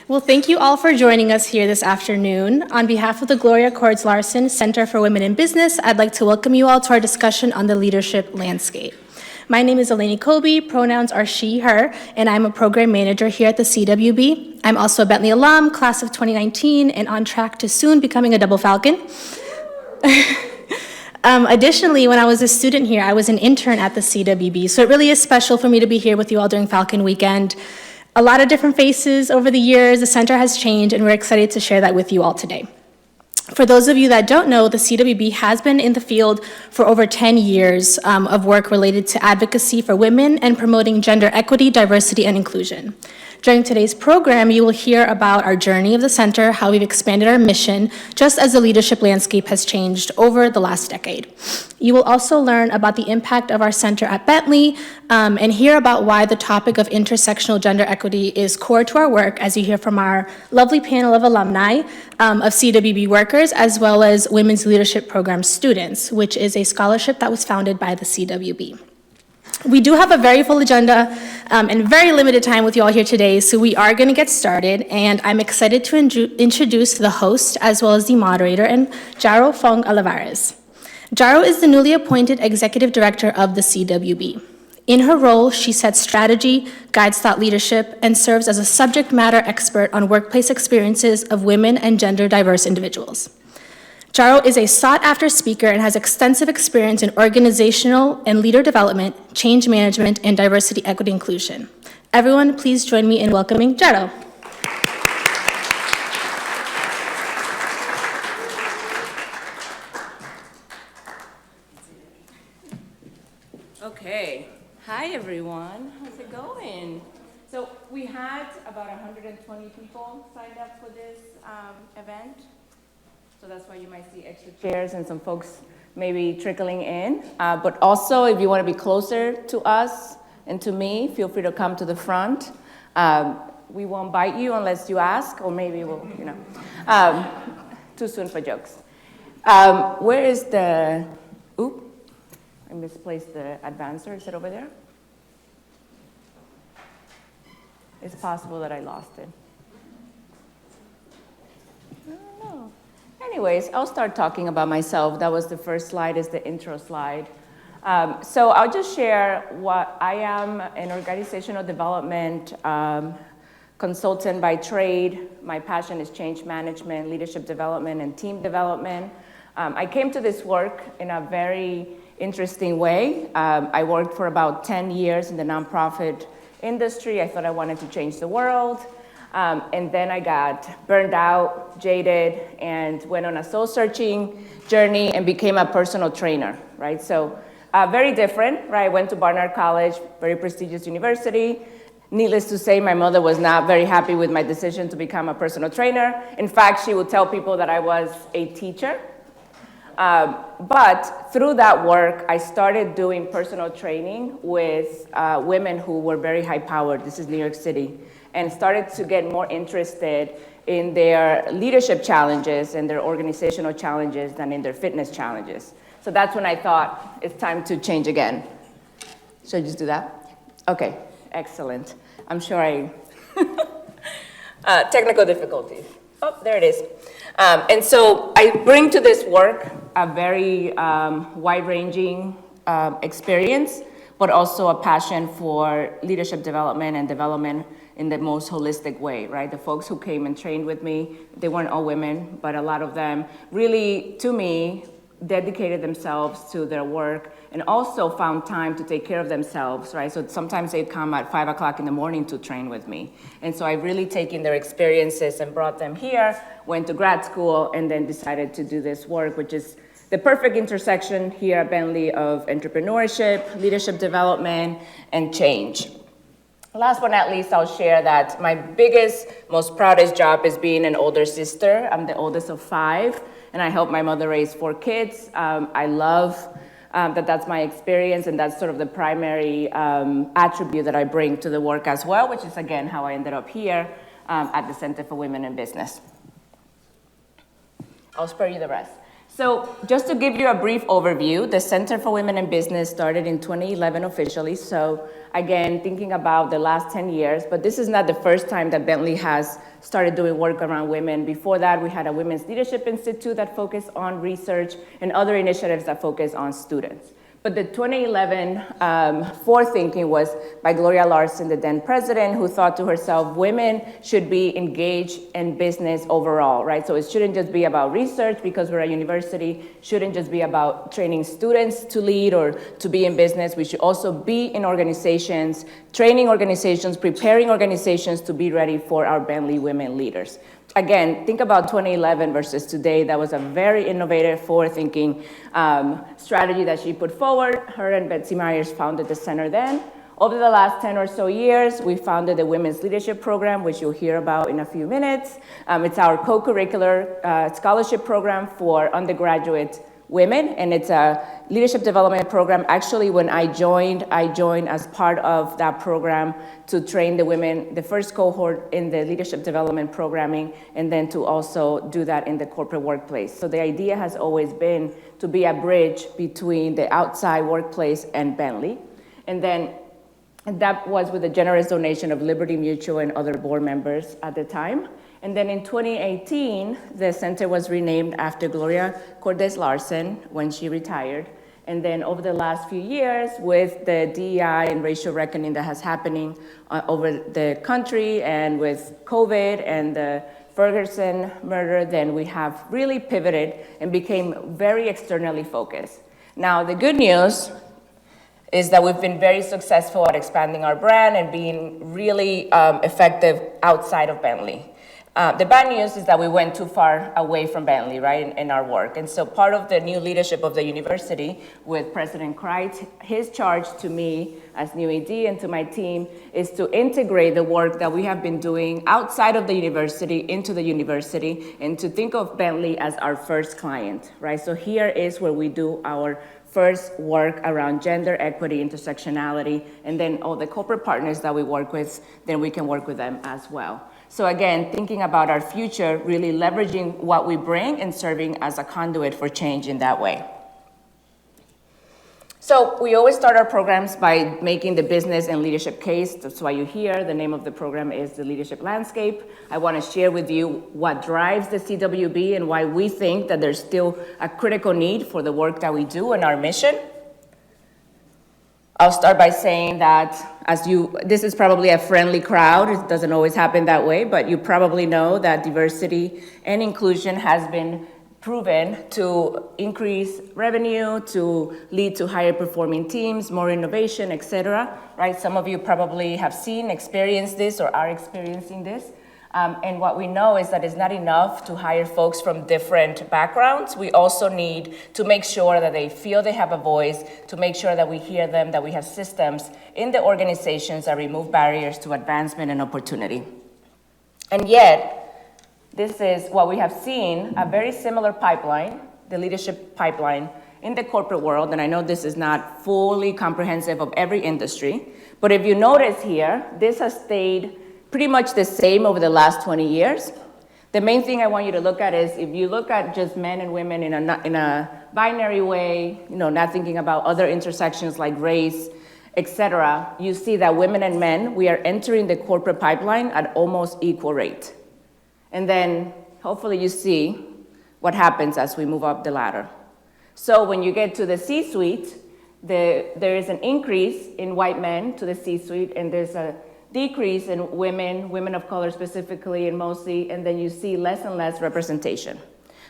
Well, thank you all for joining us here this afternoon. On behalf of the Gloria Cordes Larson Center for Women in Business, I'd like to welcome you all to our discussion on the leadership landscape. My name is Eleni Kobe, pronouns are she, her, and I'm a program manager here at the CWB. I'm also a Bentley alum, class of 2019, and on track to soon becoming a double Falcon. Additionally, when I was a student here, I was an intern at the CWB, so it really is special for me to be here with you all during Falcon Weekend. A lot of different faces over the years, the center has changed, and we're excited to share that with you all today. For those of you that don't know, the CWB has been in the field for over 10 years of work related to advocacy for women and promoting gender equity, diversity, and inclusion. During today's program, you will hear about our journey of the center, how we've expanded our mission, just as the leadership landscape has changed over the last decade. You will also learn about the impact of our center at Bentley and hear about why the topic of intersectional gender equity is core to our work, as you hear from our lovely panel of alumni of CWB workers, as well as Women's Leadership Program students, which is a scholarship that was founded by the CWB. We do have a very full agenda and very limited time with you all here today, so we are going to get started, and I'm excited to introduce the host as well as the moderator, and Jaro Fong Olivares. Jaro is the newly appointed executive director of the CWB. In her role, she sets strategy, guides thought leadership, and serves as a subject matter expert on workplace experiences of women and gender diverse individuals. Jaro is a sought-after speaker and has extensive experience in organizational and leader development, change management, and diversity, equity, inclusion. Everyone, please join me in welcoming Jaro. Okay. Hi, everyone. How's it going? So we had about 120 people signed up for this event. So that's why you might see extra chairs and some folks maybe trickling in. But also, if you want to be closer to us and to me, feel free to come to the front. We won't bite you unless you ask, or maybe we'll, too soon for jokes. Where is the, I misplaced the advancer. Is it over there? It's possible that I lost it. I don't know. Anyways, I'll start talking about myself. That was the first slide, is the intro slide. So I'll just share what I am, an organizational development consultant by trade. My passion is change management, leadership development, and team development. I came to this work in a very interesting way. I worked for about 10 years in the nonprofit industry. I thought I wanted to change the world. And then I got burned out, jaded, and went on a soul-searching journey and became a personal trainer, right? So very different, right? I went to Barnard College, very prestigious university. Needless to say, my mother was not very happy with my decision to become a personal trainer. In fact, she would tell people that I was a teacher. But through that work, I started doing personal training with women who were very high-powered. This is New York City. And started to get more interested in their leadership challenges and their organizational challenges than in their fitness challenges. So that's when I thought it's time to change again. Should I just do that? Okay, excellent. I'm sure technical difficulties. Oh, there it is. And so I bring to this work a very wide-ranging experience, but also a passion for leadership development and development in the most holistic way, right? The folks who came and trained with me, they weren't all women, but a lot of them really, to me, dedicated themselves to their work and also found time to take care of themselves, right? So sometimes they'd come at 5 o'clock in the morning to train with me. And so I've really taken their experiences and brought them here, went to grad school, and then decided to do this work, which is the perfect intersection here at Bentley of entrepreneurship, leadership development, and change. Last but not least, I'll share that my biggest, most proudest job is being an older sister. I'm the oldest of 5, and I help my mother raise 4 kids. I love that's my experience, and that's sort of the primary attribute that I bring to the work as well, which is, again, how I ended up here at the Center for Women in Business. I'll spare you the rest. So just to give you a brief overview, the Center for Women in Business started in 2011 officially. So again, thinking about the last 10 years, but this is not the first time that Bentley has started doing work around women. Before that, we had a Women's Leadership Institute that focused on research and other initiatives that focus on students. But the 2011 forethinking was by Gloria Larson, the then president, who thought to herself, women should be engaged in business overall, right? So it shouldn't just be about research because we're a university, shouldn't just be about training students to lead or to be in business. We should also be in organizations, training organizations, preparing organizations to be ready for our Bentley women leaders. Again, think about 2011 versus today. That was a very innovative, forward-thinking strategy that she put forward. Her and Betsy Myers founded the center then. Over the last 10 or so years, we founded the Women's Leadership Program, which you'll hear about in a few minutes. It's our co-curricular scholarship program for undergraduate women, and it's a leadership development program. Actually, when I joined as part of that program to train the women, the first cohort in the leadership development programming, and then to also do that in the corporate workplace. So the idea has always been to be a bridge between the outside workplace and Bentley. And then that was with a generous donation of Liberty Mutual and other board members at the time. And then in 2018, the center was renamed after Gloria Cordes Larson when she retired. And then over the last few years, with the DEI and racial reckoning that has happening over the country, and with COVID and the Ferguson murder, then we have really pivoted and became very externally focused. Now, the good news is that we've been very successful at expanding our brand and being really effective outside of Bentley. The bad news is that we went too far away from Bentley, right, in our work. And so part of the new leadership of the university with President Kreitz, his charge to me as new AD and to my team is to integrate the work that we have been doing outside of the university into the university and to think of Bentley as our first client, right? So here is where we do our first work around gender equity, intersectionality, and then all the corporate partners that we work with, then we can work with them as well. So again, thinking about our future, really leveraging what we bring and serving as a conduit for change in that way. So we always start our programs by making the business and leadership case. That's why you're here. The name of the program is The Leadership Landscape. I want to share with you what drives the CWB and why we think that there's still a critical need for the work that we do and our mission. I'll start by saying that this is probably a friendly crowd. It doesn't always happen that way, but you probably know that diversity and inclusion has been proven to increase revenue, to lead to higher performing teams, more innovation, et cetera, right? Some of you probably have seen, experienced this, or are experiencing this. And what we know is that it's not enough to hire folks from different backgrounds. We also need to make sure that they feel they have a voice, to make sure that we hear them, that we have systems in the organizations that remove barriers to advancement and opportunity. And yet, this is what we have seen, a very similar pipeline, the leadership pipeline, in the corporate world. And I know this is not fully comprehensive of every industry, but if you notice here, this has stayed pretty much the same over the last 20 years. The main thing I want you to look at is if you look at just men and women in a binary way, not thinking about other intersections like race, et cetera, you see that women and men, we are entering the corporate pipeline at almost equal rate. And then hopefully you see what happens as we move up the ladder. So when you get to the C-suite, there is an increase in white men to the C-suite, and there's a decrease in women of color specifically and mostly, and then you see less and less representation.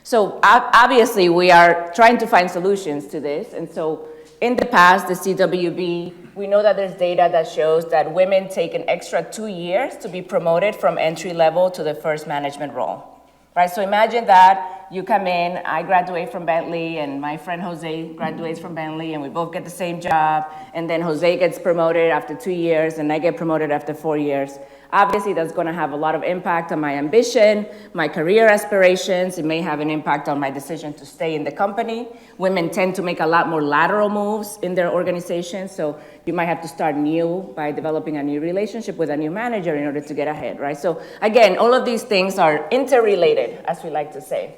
So obviously we are trying to find solutions to this, and so in the past, the CWB, we know that there's data that shows that women take an extra 2 years to be promoted from entry level to the first management role. Right, so imagine that you come in, I graduate from Bentley, and my friend Jose graduates from Bentley, and we both get the same job, and then Jose gets promoted after 2 years, and I get promoted after 4 years. Obviously, that's gonna have a lot of impact on my ambition, my career aspirations. It may have an impact on my decision to stay in the company. Women tend to make a lot more lateral moves in their organization, so you might have to start new by developing a new relationship with a new manager in order to get ahead, right? So again, all of these things are interrelated, as we like to say.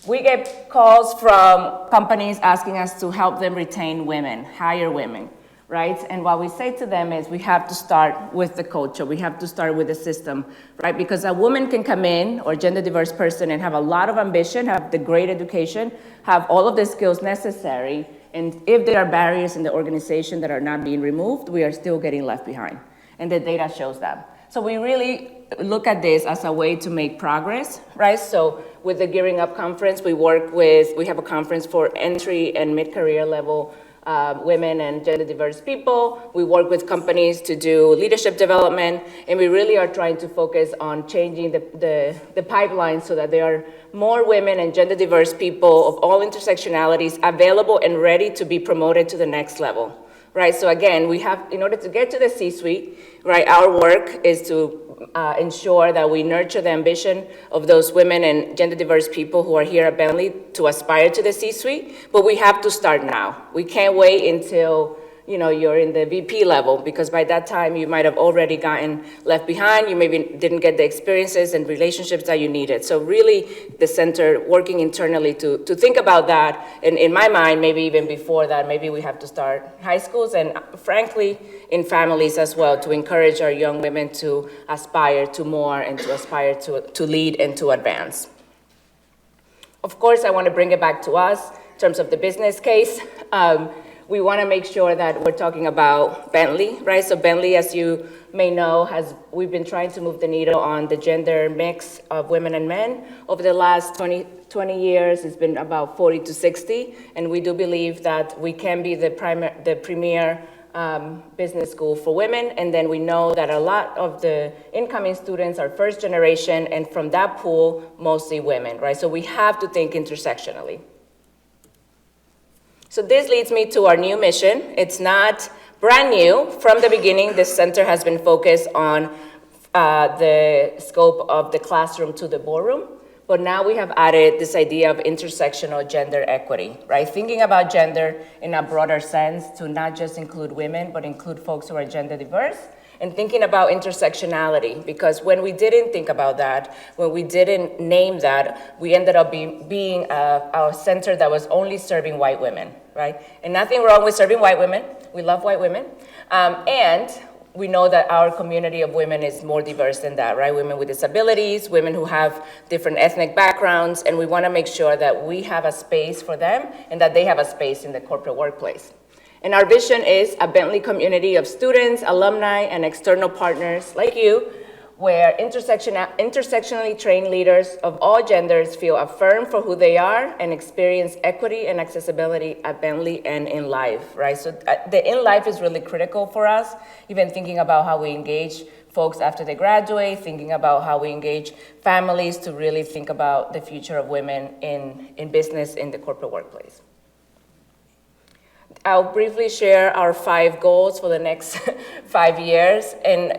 We get calls from companies asking us to help them retain women, hire women, right? And what we say to them is we have to start with the culture. We have to start with the system, right? Because a woman can come in, or gender diverse person, and have a lot of ambition, have the great education, have all of the skills necessary. And if there are barriers in the organization that are not being removed, we are still getting left behind. And the data shows that. So we really look at this as a way to make progress, right? So with the Gearing Up conference, we have a conference for entry and mid-career level women and gender diverse people. We work with companies to do leadership development, and we really are trying to focus on changing the pipeline so that there are more women and gender diverse people of all intersectionalities available and ready to be promoted to the next level. Right, so again, we have, in order to get to the C-suite, right, our work is to ensure that we nurture the ambition of those women and gender diverse people who are here at Bentley to aspire to the C-suite, but we have to start now. We can't wait until you're in the VP level, because by that time you might have already gotten left behind. You maybe didn't get the experiences and relationships that you needed. So really, the center working internally to think about that. And in my mind, maybe even before that, maybe we have to start high schools and frankly, in families as well, to encourage our young women to aspire to more and to aspire to lead and to advance. Of course, I want to bring it back to us in terms of the business case. We want to make sure that we're talking about Bentley, right? So Bentley, as you may know, we've been trying to move the needle on the gender mix of women and men. Over the last 20 years, it's been about 40 to 60, and we do believe that we can be the premier business school for women, and then we know that a lot of the incoming students are first generation, and from that pool, mostly women, right? So we have to think intersectionally. So this leads me to our new mission. It's not brand new. From the beginning, this center has been focused on the scope of the classroom to the boardroom, but now we have added this idea of intersectional gender equity, right? Thinking about gender in a broader sense to not just include women, but include folks who are gender diverse, and thinking about intersectionality, because when we didn't think about that, when we didn't name that, we ended up being a center that was only serving white women, right? And nothing wrong with serving white women. We love white women. And we know that our community of women is more diverse than that, right? Women with disabilities, women who have different ethnic backgrounds, and we want to make sure that we have a space for them and that they have a space in the corporate workplace. And our vision is a Bentley community of students, alumni, and external partners like you, where intersectionally trained leaders of all genders feel affirmed for who they are and experience equity and accessibility at Bentley and in life, right? So the in life is really critical for us, even thinking about how we engage folks after they graduate, thinking about how we engage families to really think about the future of women in business, in the corporate workplace. I'll briefly share our 5 goals for the next 5 years. And,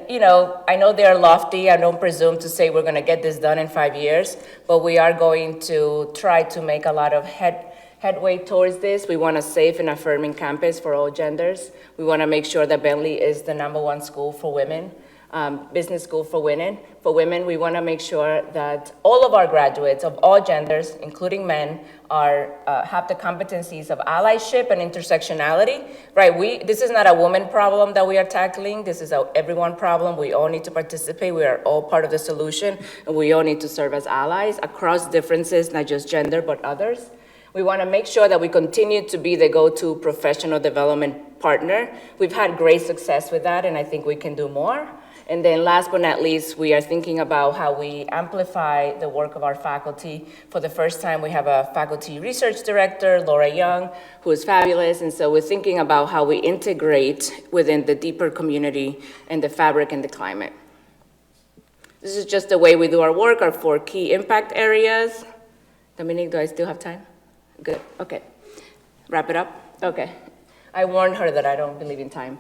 I know they are lofty. I don't presume to say we're going to get this done in 5 years, but we are going to try to make a lot of headway towards this. We want a safe and affirming campus for all genders. We want to make sure that Bentley is the #1 school for women, business school for women. For women, we want to make sure that all of our graduates of all genders, including men, have the competencies of allyship and intersectionality, right? This is not a woman problem that we are tackling. This is a everyone problem. We all need to participate. We are all part of the solution, and we all need to serve as allies across differences, not just gender, but others. We want to make sure that we continue to be the go-to professional development partner. We've had great success with that, and I think we can do more. And then last but not least, we are thinking about how we amplify the work of our faculty. For the first time, we have a faculty research director, Laura Young, who is fabulous. And so we're thinking about how we integrate within the deeper community and the fabric and the climate. This is just the way we do our work, our 4 key impact areas. Dominique, do I still have time? Good, okay. Wrap it up? Okay. I warned her that I don't believe in time.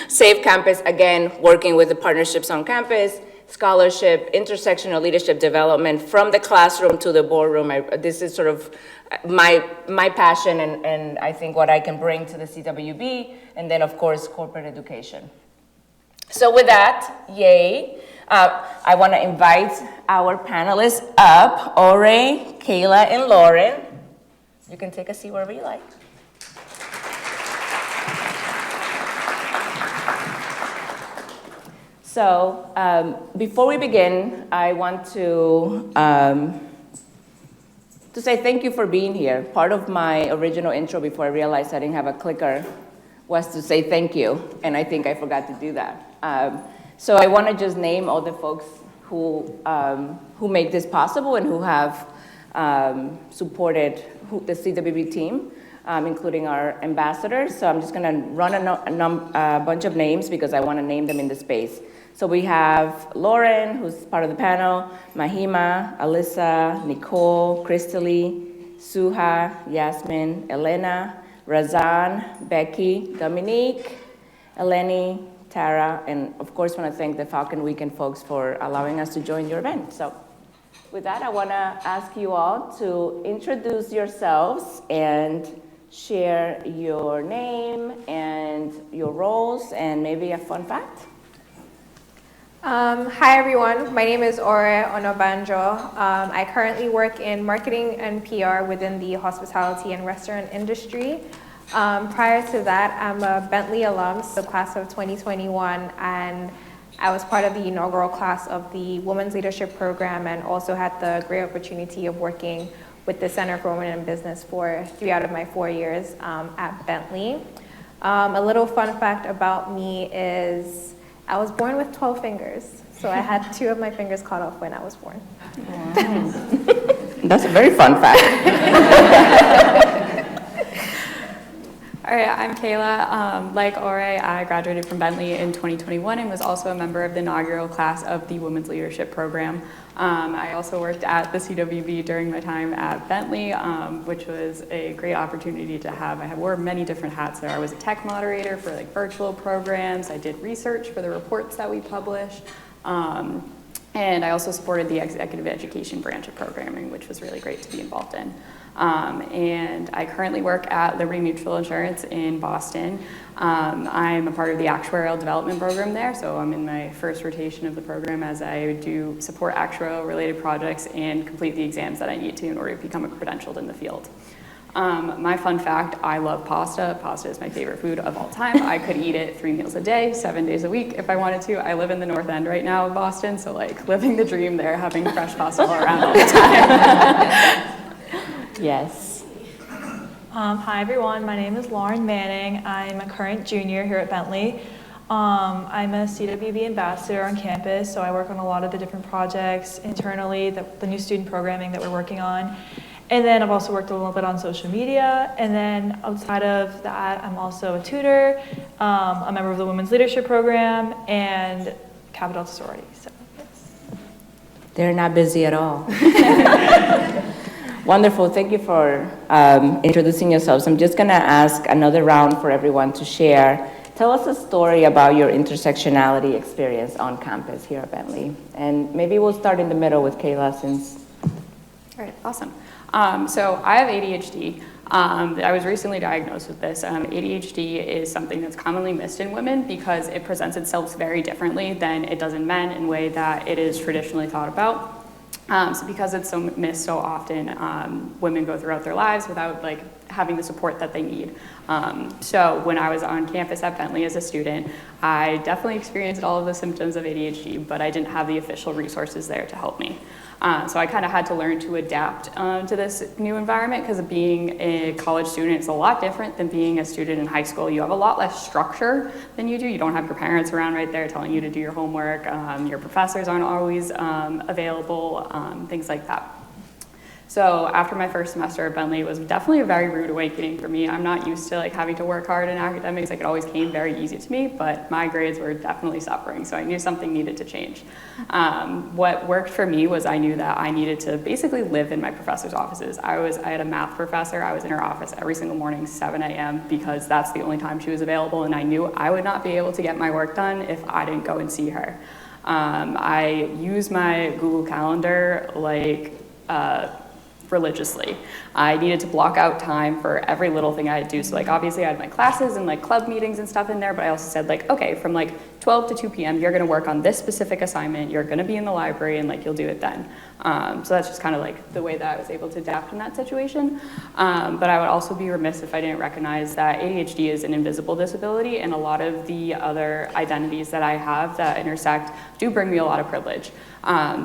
Safe campus, again, working with the partnerships on campus, scholarship, intersectional leadership development from the classroom to the boardroom. This is sort of my passion and I think what I can bring to the CWB, and then of course, corporate education. So with that, yay. I want to invite our panelists up, Ore, Kayla, and Lauren. You can take a seat wherever you like. So before we begin, I want to say thank you for being here. Part of my original intro before I realized I didn't have a clicker was to say thank you, and I think I forgot to do that. So I want to just name all the folks who make this possible and who have supported the CWB team, including our ambassadors. So I'm just going to run a bunch of names because I want to name them in the space. So we have Lauren, who's part of the panel, Mahima, Alyssa, Nicole, Crystally, Suha, Yasmin, Elena, Razan, Becky, Dominique, Eleni, Tara, and of course want to thank the Falcon Weekend folks for allowing us to join your event. So with that, I want to ask you all to introduce yourselves and share your name and your roles and maybe a fun fact. Hi everyone, my name is Ore Onobanjo. I currently work in marketing and PR within the hospitality and restaurant industry. Prior to that, I'm a Bentley alum, so class of 2021, and I was part of the inaugural class of the Women's Leadership Program and also had the great opportunity of working with the Center for Women in Business for 3 out of my 4 years at Bentley. A little fun fact about me is I was born with 12 fingers, so I had 2 of my fingers cut off when I was born. Wow. That's a very fun fact. All right, I'm Kayla. Like Ore, I graduated from Bentley in 2021 and was also a member of the inaugural class of the Women's Leadership Program. I also worked at the CWB during my time at Bentley, which was a great opportunity to have. I wore many different hats there. I was a tech moderator for like virtual programs. I did research for the reports that we published. And I also supported the executive education branch of programming, which was really great to be involved in. And I currently work at Liberty Mutual Insurance in Boston. I'm a part of the actuarial development program there, so I'm in my first rotation of the program as I do support actuarial-related projects and complete the exams that I need to in order to become a credentialed in the field. My fun fact, I love pasta. Pasta is my favorite food of all time. I could eat it 3 meals a day, 7 days a week if I wanted to. I live in the North End right now of Boston, so like living the dream there, having fresh pasta all around all the time. Yes. Hi everyone, my name is Lauren Manning. I'm a current junior here at Bentley. I'm a CWB ambassador on campus, so I work on a lot of the different projects internally, the new student programming that we're working on. And then I've also worked a little bit on social media. And then outside of that, I'm also a tutor, a member of the Women's Leadership Program, and Kappa Delta sorority. So, yes. They're not busy at all. Wonderful, thank you for introducing yourselves. I'm just gonna ask another round for everyone to share. Tell us a story about your intersectionality experience on campus here at Bentley. And maybe we'll start in the middle with Kayla since. All right, awesome. So I have ADHD. I was recently diagnosed with this. ADHD is something that's commonly missed in women because it presents itself very differently than it does in men in a way that it is traditionally thought about. So because it's so missed so often, women go throughout their lives without like having the support that they need. So when I was on campus at Bentley as a student, I definitely experienced all of the symptoms of ADHD, but I didn't have the official resources there to help me. So I kind of had to learn to adapt to this new environment because being a college student is a lot different than being a student in high school. You have a lot less structure than you do. You don't have your parents around right there telling you to do your homework. Your professors aren't always available, things like that. So after my first semester at Bentley, it was definitely a very rude awakening for me. I'm not used to like having to work hard in academics. Like it always came very easy to me, but my grades were definitely suffering. So I knew something needed to change. What worked for me was I knew that I needed to basically live in my professor's offices. I had a math professor. I was in her office every single morning, 7 a.m. because that's the only time she was available. And I knew I would not be able to get my work done if I didn't go and see her. I use my Google Calendar like religiously. I needed to block out time for every little thing I had to do. So like obviously I had my classes and like club meetings and stuff in there, but I also said like, okay, from like 12 to 2 p.m. you're gonna work on this specific assignment, you're gonna be in the library, and like you'll do it then. So that's just kind of like the way that I was able to adapt in that situation. But I would also be remiss if I didn't recognize that ADHD is an invisible disability, and a lot of the other identities that I have that intersect do bring me a lot of privilege.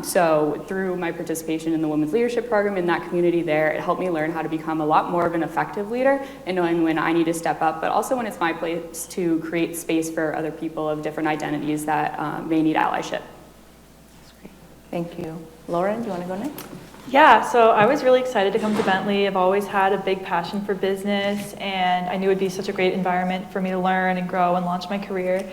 So through my participation in the Women's Leadership Program in that community there, it helped me learn how to become a lot more of an effective leader and knowing when I need to step up, but also when it's my place to create space for other people of different identities that may need allyship. That's great. Thank you. Lauren, do you want to go next? Yeah, so I was really excited to come to Bentley. I've always had a big passion for business, and I knew it would be such a great environment for me to learn and grow and launch my career.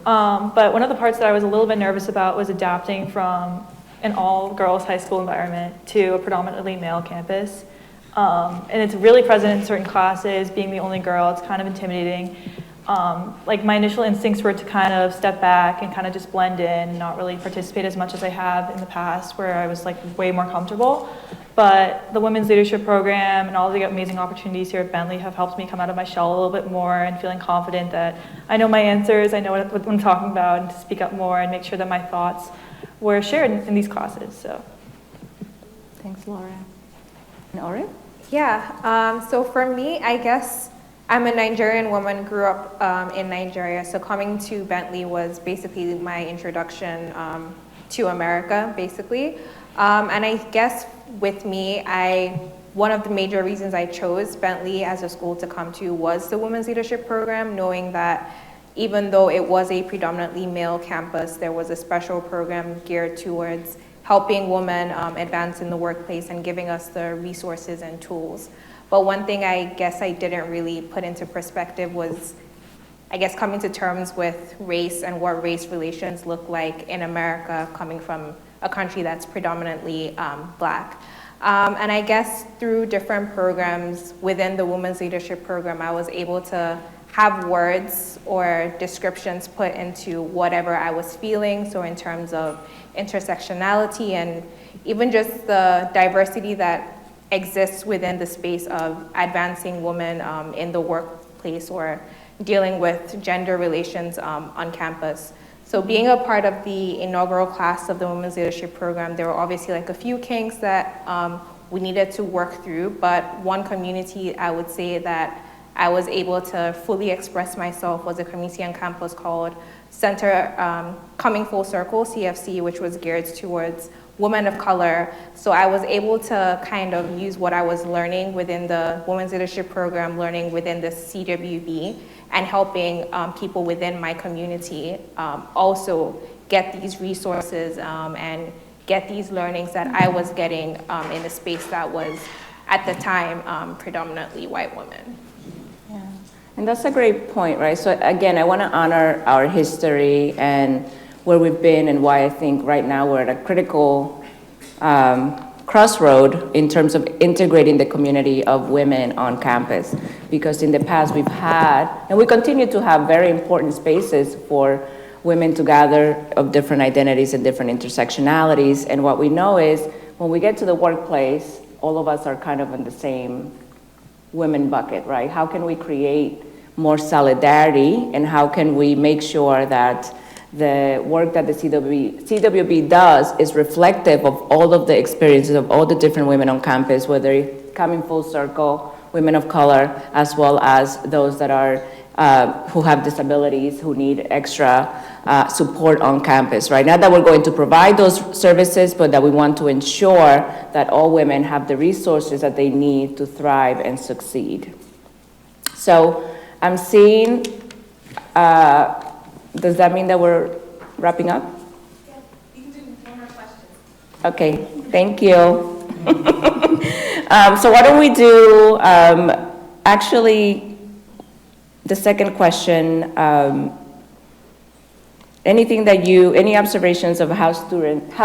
But one of the parts that I was a little bit nervous about was adapting from an all-girls high school environment to a predominantly male campus. And it's really present in certain classes. Being the only girl, it's kind of intimidating. Like my initial instincts were to kind of step back and kind of just blend in and not really participate as much as I have in the past, where I was like way more comfortable. But the Women's Leadership Program and all the amazing opportunities here at Bentley have helped me come out of my shell a little bit more and feeling confident that I know my answers, I know what I'm talking about, and to speak up more and make sure that my thoughts were shared in these classes. So, Thanks, Laura. And Ori? Yeah, so for me, I guess I'm a Nigerian woman, grew up in Nigeria, so coming to Bentley was basically my introduction to America, basically. And I guess with me, one of the major reasons I chose Bentley as a school to come to was the Women's Leadership Program, knowing that even though it was a predominantly male campus, there was a special program geared towards helping women advance in the workplace and giving us the resources and tools. But one thing I guess I didn't really put into perspective was, I guess, coming to terms with race and what race relations look like in America, coming from a country that's predominantly Black. And I guess through different programs within the Women's Leadership Program, I was able to have words or descriptions put into whatever I was feeling. So in terms of intersectionality and even just the diversity that exists within the space of advancing women in the workplace or dealing with gender relations on campus. So being a part of the inaugural class of the Women's Leadership Program, there were obviously like a few kinks that we needed to work through, but one community I would say that I was able to fully express myself was a community on campus called Center Coming Full Circle, CFC, which was geared towards women of color. So I was able to kind of use what I was learning within the Women's Leadership Program, learning within the CWB, and helping people within my community also get these resources and get these learnings that I was getting in a space that was, at the time, predominantly white women. Yeah, and that's a great point, right? So again, I want to honor our history and where we've been and why I think right now we're at a critical crossroad in terms of integrating the community of women on campus. Because in the past we've had, and we continue to have very important spaces for women to gather of different identities and different intersectionalities. And what we know is when we get to the workplace, all of us are kind of in the same women bucket, right? How can we create more solidarity, and how can we make sure that the work that the CWB does is reflective of all of the experiences of all the different women on campus, whether coming full circle, women of color, as well as those that are who have disabilities, who need extra support on campus, right? Not that we're going to provide those services, but that we want to ensure that all women have the resources that they need to thrive and succeed. So I'm seeing, does that mean that we're wrapping up? Yeah, you can do one more question. Okay, thank you. So why don't we do, actually, the second question, any observations of how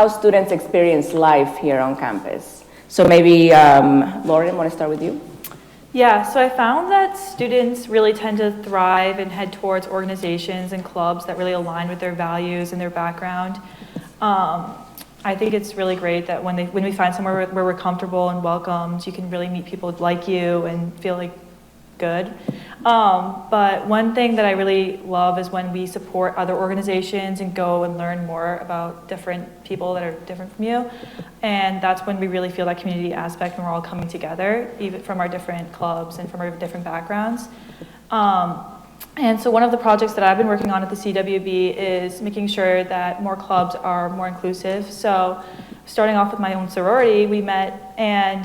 students experience life here on campus? So maybe, Lauren, want to start with you? Yeah, so I found that students really tend to thrive and head towards organizations and clubs that really align with their values and their background. I think it's really great that when we find somewhere where we're comfortable and welcomed, you can really meet people like you and feel like good. But one thing that I really love is when we support other organizations and go and learn more about different people that are different from you. And that's when we really feel that community aspect when we're all coming together, even from our different clubs and from our different backgrounds. And so one of the projects that I've been working on at the CWB is making sure that more clubs are more inclusive. So starting off with my own sorority, we met and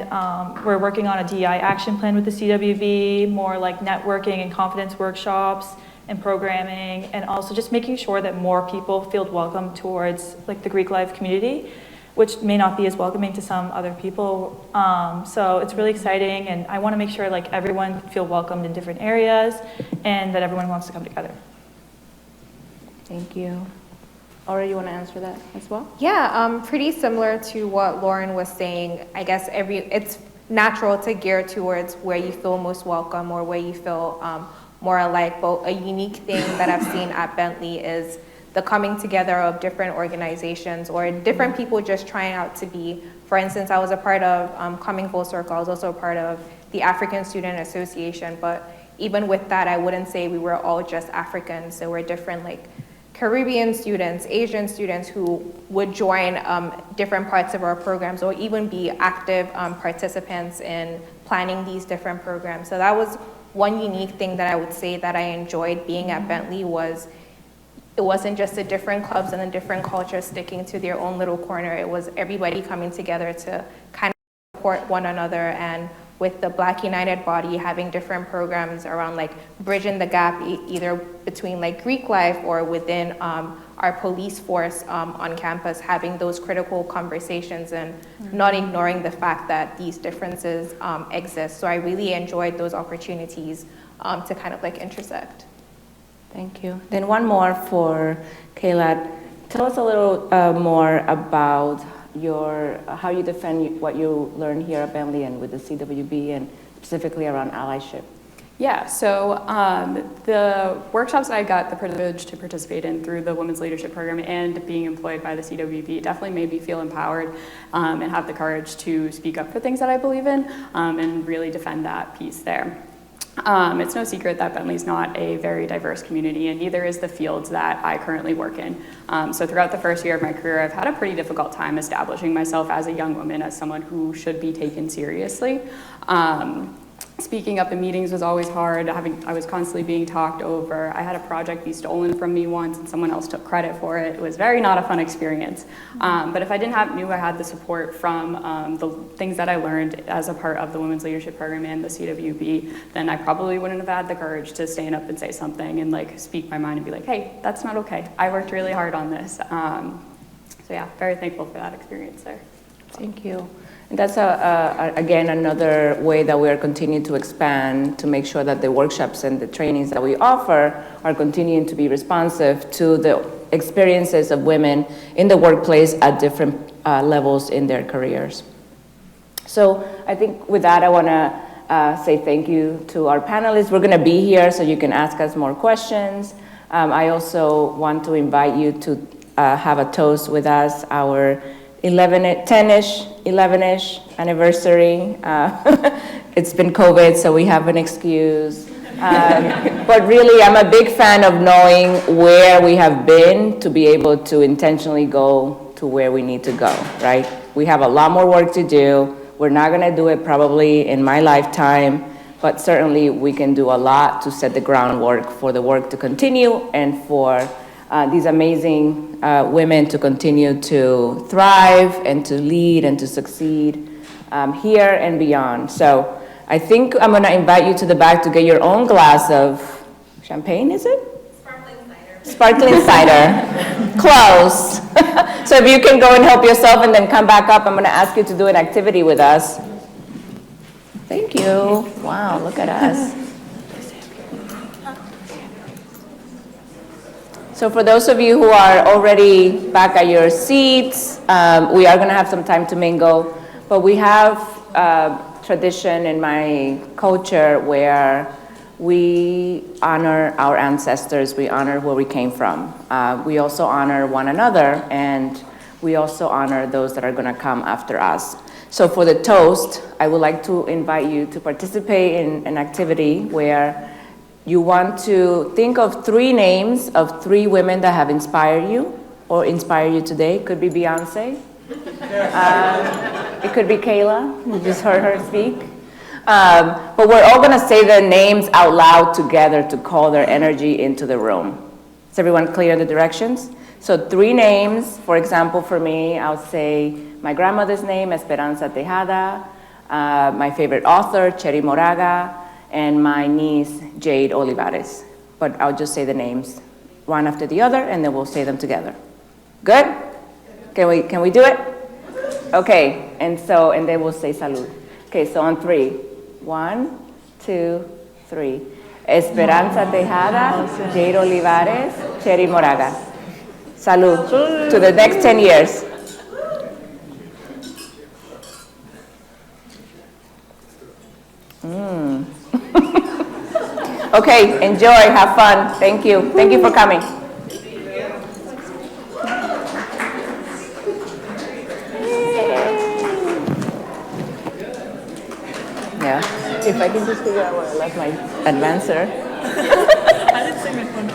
we're working on a DEI action plan with the CWB, more like networking and confidence workshops and programming, and also just making sure that more people feel welcome towards like the Greek life community, which may not be as welcoming to some other people. So it's really exciting, and I want to make sure like everyone feel welcomed in different areas and that everyone wants to come together. Thank you. Aura, you want to answer that as well? Yeah, pretty similar to what Lauren was saying. I guess it's natural to gear towards where you feel most welcome or where you feel more alike. But a unique thing that I've seen at Bentley is the coming together of different organizations or different people just trying out to be. For instance, I was a part of Coming Full Circle. I was also a part of the African Student Association. But even with that, I wouldn't say we were all just Africans. So we're different, like Caribbean students, Asian students who would join different parts of our programs or even be active participants in planning these different programs. So that was one unique thing that I would say that I enjoyed being at Bentley was it wasn't just the different clubs and the different cultures sticking to their own little corner. It was everybody coming together to kind of support one another, and with the Black United body having different programs around like bridging the gap either between like Greek life or within our police force on campus, having those critical conversations and not ignoring the fact that these differences exist. So I really enjoyed those opportunities to kind of like intersect. Thank you. Then one more for Kayla. Tell us a little more about how you defend what you learned here at Bentley and with the CWB and specifically around allyship. Yeah, so the workshops that I got the privilege to participate in through the Women's Leadership Program and being employed by the CWB definitely made me feel empowered and have the courage to speak up for things that I believe in and really defend that piece there. It's no secret that Bentley's not a very diverse community, and neither is the fields that I currently work in. So throughout the first year of my career, I've had a pretty difficult time establishing myself as a young woman, as someone who should be taken seriously. Speaking up in meetings was always hard. I was constantly being talked over. I had a project be stolen from me once and someone else took credit for it. It was not a fun experience. But if I knew I had the support from the things that I learned as a part of the Women's Leadership Program and the CWB, then I probably wouldn't have had the courage to stand up and say something and like speak my mind and be like, hey, that's not okay. I worked really hard on this. So yeah, very thankful for that experience there. Thank you. And that's, again, another way that we are continuing to expand to make sure that the workshops and the trainings that we offer are continuing to be responsive to the experiences of women in the workplace at different levels in their careers. So I think with that, I want to say thank you to our panelists. We're going to be here so you can ask us more questions. I also want to invite you to have a toast with us, our 10-ish, 11-ish anniversary. It's been COVID, so we have an excuse. But really, I'm a big fan of knowing where we have been to be able to intentionally go to where we need to go, right? We have a lot more work to do. We're not going to do it probably in my lifetime, but certainly we can do a lot to set the groundwork for the work to continue and for these amazing women to continue to thrive and to lead and to succeed here and beyond. So I think I'm going to invite you to the back to get your own glass of champagne, is it? Sparkling cider. Sparkling cider. Close. So if you can go and help yourself and then come back up, I'm going to ask you to do an activity with us. Thank you. Wow, look at us. So for those of you who are already back at your seats, we are going to have some time to mingle, but we have a tradition in my culture where we honor our ancestors, we honor where we came from. We also honor one another, and we also honor those that are going to come after us. So for the toast, I would like to invite you to participate in an activity where you want to think of 3 names of 3 women that have inspired you or inspire you today. It could be Beyonce. It could be Kayla. You just heard her speak. But we're all going to say their names out loud together to call their energy into the room. Is everyone clear on the directions? So 3 names. For example, for me, I'll say my grandmother's name, Esperanza Tejada, my favorite author, Cherry Moraga, and my niece, Jade Olivares. But I'll just say the names one after the other, and then we'll say them together. Good? Can we do it? Okay, and then we'll say salud. Okay, so on 3. 1, 2, 3. Esperanza Tejada, Jade Olivares, Cherry Moraga. Salud. To the next 10 years. Okay, enjoy, have fun. Thank you. Thank you for coming. Yeah, if I can just figure out where I left my advancer. I did sing with one